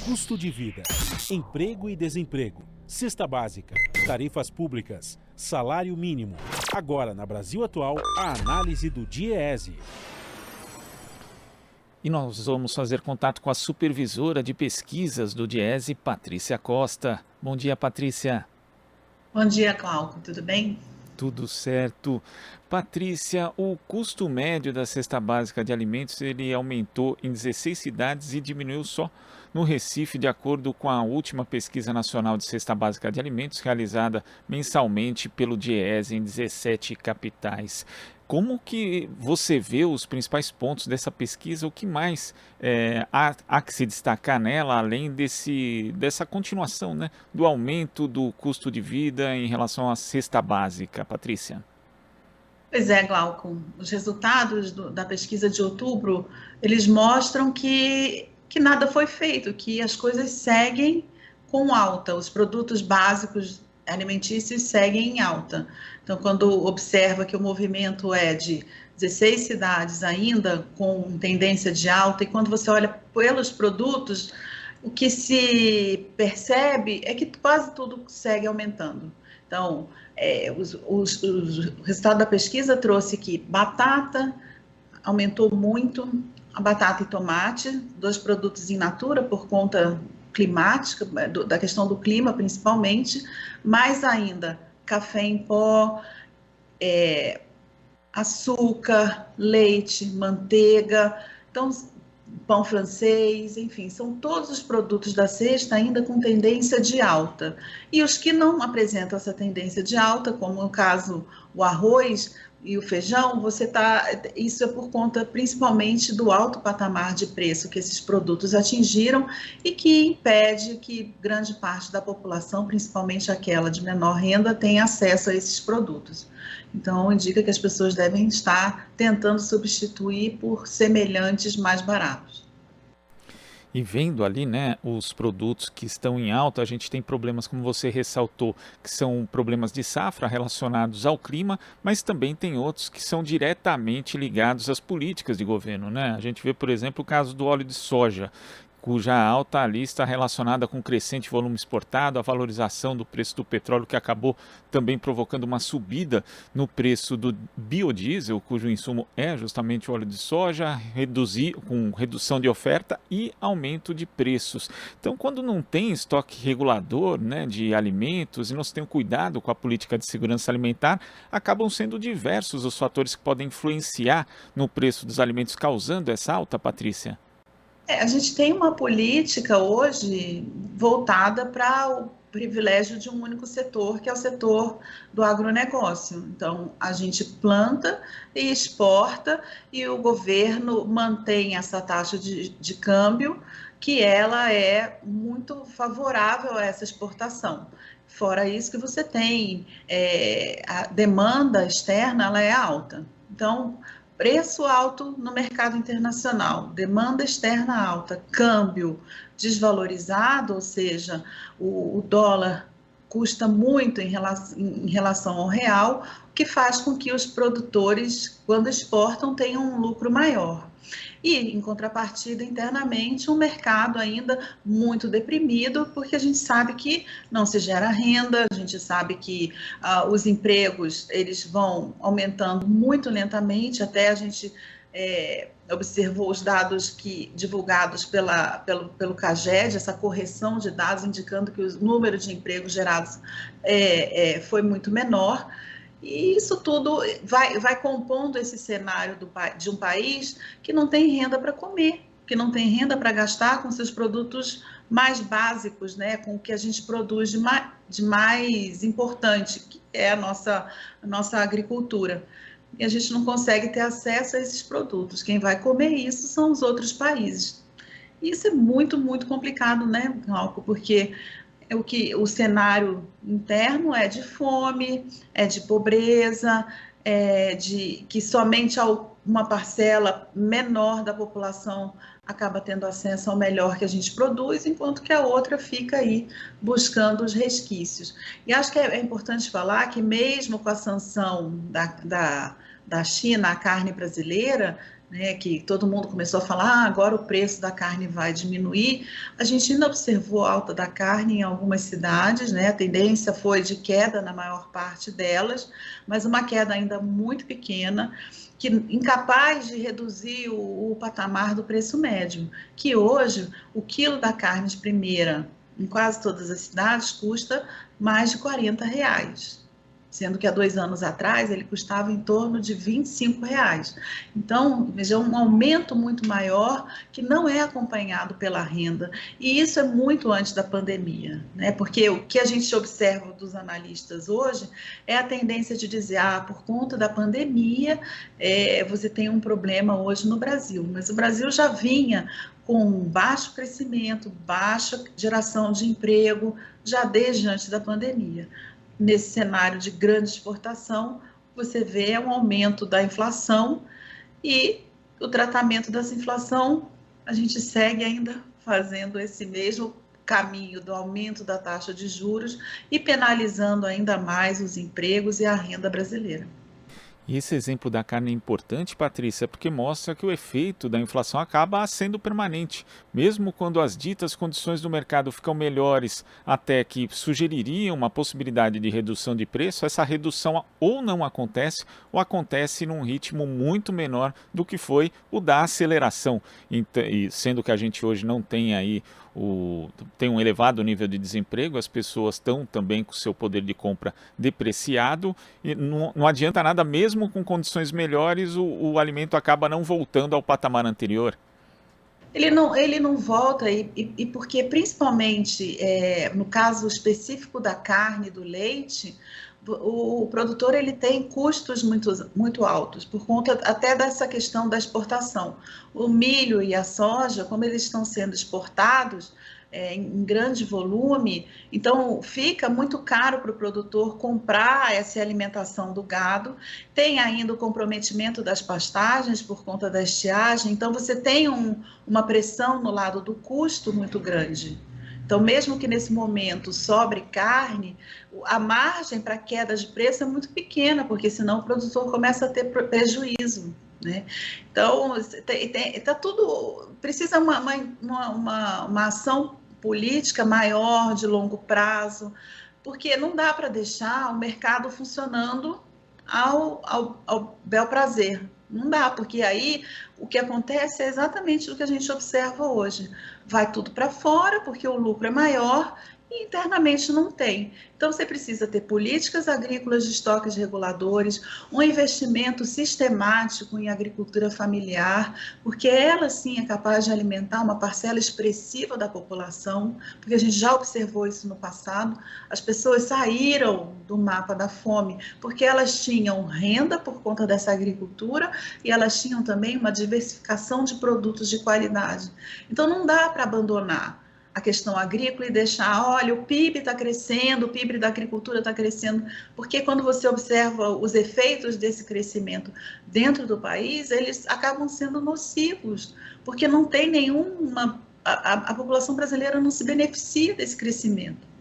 Custo de vida, emprego e desemprego, cesta básica, tarifas públicas, salário mínimo. Agora, na Brasil Atual, a análise do DIEESE. E nós vamos fazer contato com a supervisora de pesquisas do DIEESE, Patrícia Costa. Bom dia, Patrícia. Bom dia, Cláudio. Tudo bem? Tudo certo. Patrícia, o custo médio da cesta básica de alimentos ele aumentou em 16 cidades e diminuiu só no Recife, de acordo com a última pesquisa nacional de cesta básica de alimentos realizada mensalmente pelo DIEESE em 17 capitais. Como que você vê os principais pontos dessa pesquisa? O que mais há que se destacar nela, além dessa continuação, né, do aumento do custo de vida em relação à cesta básica, Patrícia? Pois é, Glauco. Os resultados da pesquisa de outubro, eles mostram que nada foi feito, que as coisas seguem com alta, os produtos básicos alimentícios seguem em alta. Então, quando observa que o movimento é de 16 cidades ainda com tendência de alta, e quando você olha pelos produtos, o que se percebe é que quase tudo segue aumentando. Então, o resultado da pesquisa trouxe que batata aumentou muito, a batata e tomate, 2 produtos in natura por conta climática, da questão do clima principalmente, mais ainda café em pó, açúcar, leite, manteiga, então pão francês, enfim, são todos os produtos da cesta ainda com tendência de alta. E os que não apresentam essa tendência de alta, como no caso o arroz e o feijão, isso é por conta principalmente do alto patamar de preço que esses produtos atingiram e que impede que grande parte da população, principalmente aquela de menor renda, tenha acesso a esses produtos. Então, indica que as pessoas devem estar tentando substituir por semelhantes mais baratos. E vendo ali, né, os produtos que estão em alta, a gente tem problemas, como você ressaltou, que são problemas de safra relacionados ao clima, mas também tem outros que são diretamente ligados às políticas de governo, né? A gente vê, por exemplo, o caso do óleo de soja, cuja alta ali está relacionada com o crescente volume exportado, a valorização do preço do petróleo, que acabou também provocando uma subida no preço do biodiesel, cujo insumo é justamente o óleo de soja, com redução de oferta e aumento de preços. Então, quando não tem estoque regulador, né, de alimentos e não se tem um cuidado com a política de segurança alimentar, acabam sendo diversos os fatores que podem influenciar no preço dos alimentos, causando essa alta, Patrícia. A gente tem uma política hoje voltada para o privilégio de um único setor, que é o setor do agronegócio. Então, a gente planta e exporta e o governo mantém essa taxa de câmbio, que ela é muito favorável a essa exportação. Fora isso que você tem, a demanda externa ela é alta. Então, preço alto no mercado internacional, demanda externa alta, câmbio desvalorizado, ou seja, o dólar custa muito em relação ao real, o que faz com que os produtores, quando exportam, tenham um lucro maior. E, em contrapartida, internamente, um mercado ainda muito deprimido, porque a gente sabe que não se gera renda, a gente sabe que os empregos eles vão aumentando muito lentamente, até a gente observou os dados divulgados pelo CAGED, essa correção de dados indicando que o número de empregos gerados foi muito menor. E isso tudo vai compondo esse cenário de um país que não tem renda para comer, que não tem renda para gastar com seus produtos mais básicos, né, com o que a gente produz de mais importante, que é a nossa agricultura. E a gente não consegue ter acesso a esses produtos. Quem vai comer isso são os outros países. E isso é muito, muito complicado, né, Glauco, porque o cenário interno é de fome, é de pobreza, de que somente uma parcela menor da população acaba tendo acesso ao melhor que a gente produz, enquanto que a outra fica aí buscando os resquícios. E acho que é importante falar que mesmo com a sanção da China à carne brasileira, né, que todo mundo começou a falar, agora o preço da carne vai diminuir, a gente ainda observou alta da carne em algumas cidades, né, a tendência foi de queda na maior parte delas, mas uma queda ainda muito pequena, que incapaz de reduzir o patamar do preço médio, que hoje o quilo da carne de primeira, em quase todas as cidades, custa mais de R$ 40, sendo que há 2 anos atrás ele custava em torno de R$ 25. Então, veja, um aumento muito maior que não é acompanhado pela renda, e isso é muito antes da pandemia, né? Porque o que a gente observa dos analistas hoje é a tendência de dizer, por conta da pandemia, você tem um problema hoje no Brasil, mas o Brasil já vinha com baixo crescimento, baixa geração de emprego, já desde antes da pandemia. Nesse cenário de grande exportação, você vê um aumento da inflação e o tratamento dessa inflação, a gente segue ainda fazendo esse mesmo caminho do aumento da taxa de juros e penalizando ainda mais os empregos e a renda brasileira. E esse exemplo da carne é importante, Patrícia, porque mostra que o efeito da inflação acaba sendo permanente. Mesmo quando as ditas condições do mercado ficam melhores, até que sugeririam uma possibilidade de redução de preço, essa redução ou não acontece, ou acontece num ritmo muito menor do que foi o da aceleração. E sendo que a gente hoje não tem aí tem um elevado nível de desemprego, as pessoas estão também com o seu poder de compra depreciado, e não adianta nada, mesmo com condições melhores, o alimento acaba não voltando ao patamar anterior. Ele não volta, e porque principalmente no caso específico da carne e do leite, o produtor ele tem custos muito altos, por conta até dessa questão da exportação. O milho e a soja, como eles estão sendo exportados em grande volume, então fica muito caro para o produtor comprar essa alimentação do gado, tem ainda o comprometimento das pastagens por conta da estiagem, então você tem uma pressão no lado do custo muito grande. Então, mesmo que nesse momento sobre carne, a margem para queda de preço é muito pequena, porque senão o produtor começa a ter prejuízo, né? Então, tá tudo, precisa uma ação política maior, de longo prazo, porque não dá para deixar o mercado funcionando ao bel prazer. Não dá, porque aí o que acontece é exatamente o que a gente observa hoje. Vai tudo para fora, porque o lucro é maior e internamente não tem. Então, você precisa ter políticas agrícolas de estoques reguladores, um investimento sistemático em agricultura familiar, porque ela sim é capaz de alimentar uma parcela expressiva da população, porque a gente já observou isso no passado. As pessoas saíram do mapa da fome porque elas tinham renda por conta dessa agricultura e elas tinham também uma diversificação de produtos de qualidade. Então, não dá para abandonar a questão agrícola e deixar, olha, o PIB está crescendo, o PIB da agricultura está crescendo, porque quando você observa os efeitos desse crescimento dentro do país, eles acabam sendo nocivos, porque não tem a população brasileira não se beneficia desse crescimento.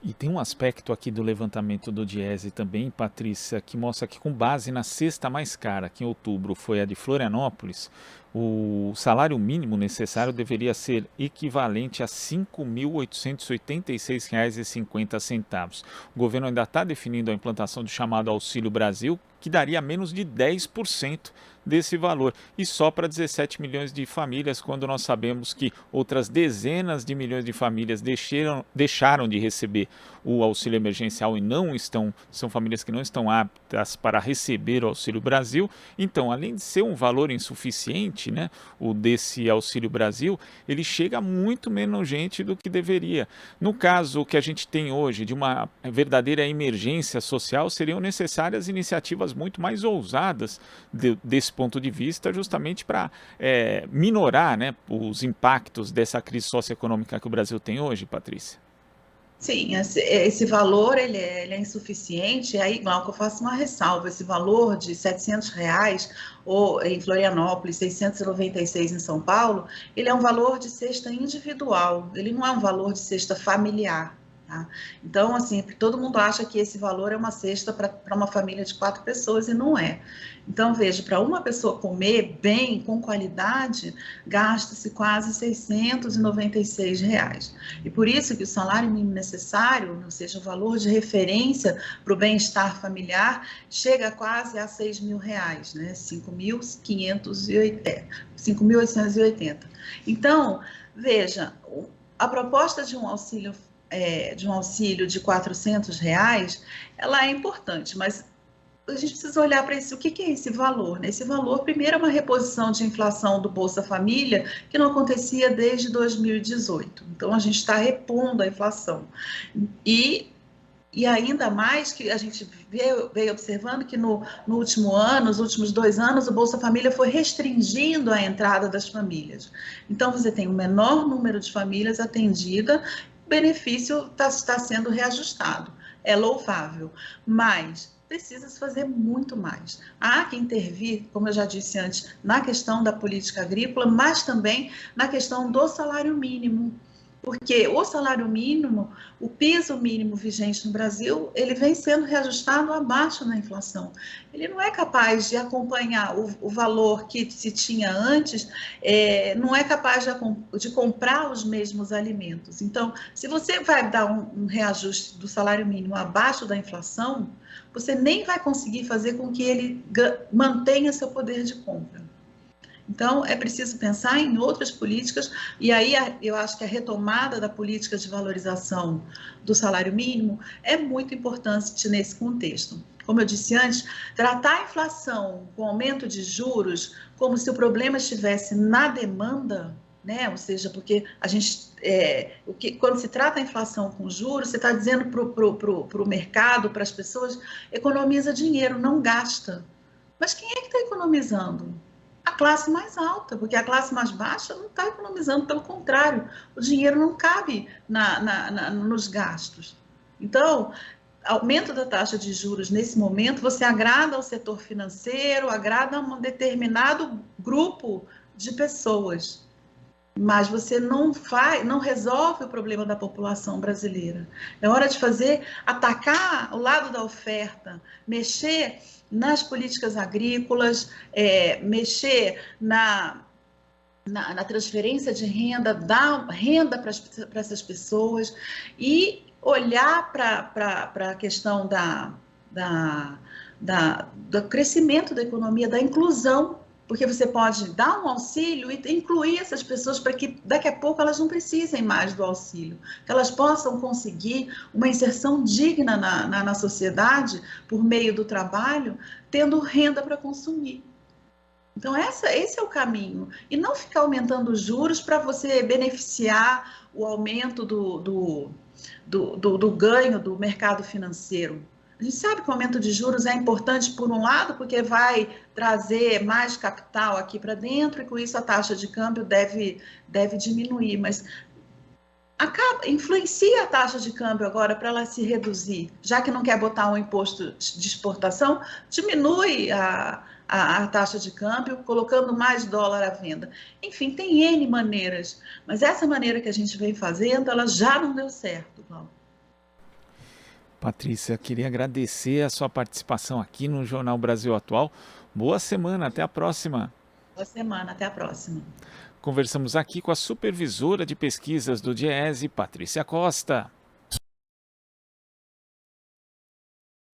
E tem um aspecto aqui do levantamento do Diese também, Patrícia, que mostra que, com base na cesta mais cara, que em outubro foi a de Florianópolis, o salário mínimo necessário deveria ser equivalente a R$ 5.886,50. O governo ainda está definindo a implantação do chamado Auxílio Brasil, que daria menos de 10% desse valor, e só para 17 milhões de famílias, quando nós sabemos que outras dezenas de milhões de famílias deixaram de receber o auxílio emergencial e são famílias que não estão aptas para receber o Auxílio Brasil. Então, além de ser um valor insuficiente, né, o desse Auxílio Brasil, ele chega a muito menos gente do que deveria. No caso que a gente tem hoje de uma verdadeira emergência social, seriam necessárias iniciativas muito mais ousadas desse ponto de vista, justamente para minorar, né, os impactos dessa crise socioeconômica que o Brasil tem hoje, Patrícia. Sim, esse valor ele é insuficiente, e aí, Glauco, eu faço uma ressalva, esse valor de R$ 700, ou em Florianópolis, 696 em São Paulo, ele é um valor de cesta individual, ele não é um valor de cesta familiar. Tá? Então, assim, todo mundo acha que esse valor é uma cesta para uma família de 4 pessoas e não é. Então, veja, para uma pessoa comer bem, com qualidade, gasta-se quase R$ 696. E por isso que o salário mínimo necessário, ou seja, o valor de referência para o bem-estar familiar, chega quase a R$ 6.000, né? 5.880. Então, veja, a proposta de um auxílio de R$ 400, ela é importante, mas a gente precisa olhar para isso. O que é esse valor? Esse valor, primeiro, é uma reposição de inflação do Bolsa Família, que não acontecia desde 2018. Então, a gente está repondo a inflação. E ainda mais que a gente veio observando que no último ano, nos últimos 2 anos, o Bolsa Família foi restringindo a entrada das famílias. Então, você tem um menor número de famílias atendidas, o benefício está sendo reajustado. É louvável, mas precisa-se fazer muito mais. Há que intervir, como eu já disse antes, na questão da política agrícola, mas também na questão do salário mínimo. Porque o salário mínimo, o piso mínimo vigente no Brasil, ele vem sendo reajustado abaixo da inflação. Ele não é capaz de acompanhar o valor que se tinha antes, não é capaz de comprar os mesmos alimentos. Então, se você vai dar um reajuste do salário mínimo abaixo da inflação, você nem vai conseguir fazer com que ele mantenha seu poder de compra. Então, é preciso pensar em outras políticas, e aí eu acho que a retomada da política de valorização do salário mínimo é muito importante nesse contexto. Como eu disse antes, tratar a inflação com aumento de juros como se o problema estivesse na demanda, né? Ou seja, porque a gente, quando se trata a inflação com juros, você está dizendo para o mercado, para as pessoas, economiza dinheiro, não gasta. Mas quem é que está economizando? A classe mais alta, porque a classe mais baixa não está economizando, pelo contrário, o dinheiro não cabe nos gastos. Então, aumento da taxa de juros nesse momento, você agrada ao setor financeiro, agrada a um determinado grupo de pessoas, mas você não resolve o problema da população brasileira. É hora de atacar o lado da oferta, mexer nas políticas agrícolas, mexer na transferência de renda, dar renda para essas pessoas e olhar para a questão do crescimento da economia, da inclusão, porque você pode dar um auxílio e incluir essas pessoas para que daqui a pouco elas não precisem mais do auxílio, que elas possam conseguir uma inserção digna na sociedade por meio do trabalho, tendo renda para consumir. Então, esse é o caminho. E não ficar aumentando os juros para você beneficiar o aumento do ganho do mercado financeiro. A gente sabe que o aumento de juros é importante, por um lado, porque vai trazer mais capital aqui para dentro e, com isso, a taxa de câmbio deve diminuir. Mas influencia a taxa de câmbio agora para ela se reduzir. Já que não quer botar um imposto de exportação, diminui a taxa de câmbio, colocando mais dólar à venda. Enfim, tem N maneiras. Mas essa maneira que a gente vem fazendo, ela já não deu certo, Paulo. Patrícia, queria agradecer a sua participação aqui no Jornal Brasil Atual. Boa semana, até a próxima. Boa semana, até a próxima. Conversamos aqui com a supervisora de pesquisas do DIEESE, Patrícia Costa.